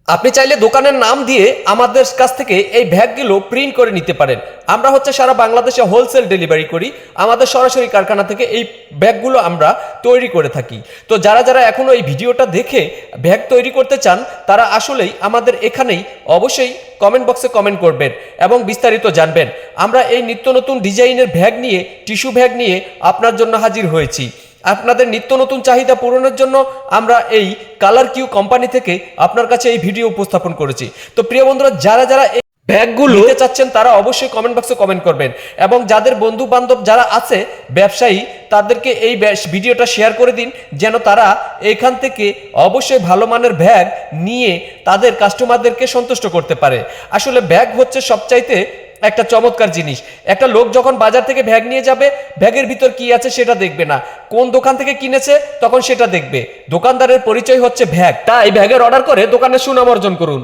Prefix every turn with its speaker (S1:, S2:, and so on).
S1: আপনি চাইলে দোকানের নাম দিয়ে আমাদের কাছ থেকে এই ব্যাগগুলো প্রিন্ট করে নিতে পারেন। আমরা সারা বাংলাদেশে হোলসেল ডেলিভারি করি। আমাদের সরাসরি কারখানা থেকে এই ব্যাগগুলো আমরা তৈরি করে থাকি। তো যারা যারা এখনো এই ভিডিওটা দেখে ব্যাগ তৈরি করতে চান তারা আসলেই আমাদের এখানেই অবশ্যই কমেন্ট বক্সে কমেন্ট করবেন এবং বিস্তারিত জানবেন। আমরা এই নিত্য নতুন ডিজাইনের ব্যাগ নিয়ে, টিস্যু ব্যাগ নিয়ে আপনার জন্য হাজির হয়েছি। আপনাদের নিত্য নতুন চাহিদা পূরণের জন্য আমরা এই কালার কিউ কোম্পানি থেকে আপনার কাছে এই ভিডিও উপস্থাপন করেছি। তো প্রিয় বন্ধুরা, যারা যারা এই ব্যাগগুলো নিতে চাচ্ছেন তারা অবশ্যই কমেন্ট বক্সে কমেন্ট করবেন এবং যাদের বন্ধু বান্ধব যারা আছে ব্যবসায়ী তাদেরকে এই ভিডিওটা শেয়ার করে দিন, যেন তারা এখান থেকে অবশ্যই ভালো মানের ব্যাগ নিয়ে তাদের কাস্টমারদেরকে সন্তুষ্ট করতে পারে। আসলে ব্যাগ হচ্ছে সবচাইতে একটা চমৎকার জিনিস। একটা লোক যখন বাজার থেকে ব্যাগ নিয়ে যাবে, ব্যাগের ভিতর কি আছে সেটা দেখবে না, কোন দোকান থেকে কিনেছে তখন সেটা দেখবে। দোকানদারের পরিচয় হচ্ছে ব্যাগ। তাই ব্যাগের অর্ডার করে দোকানের সুনাম অর্জন করুন।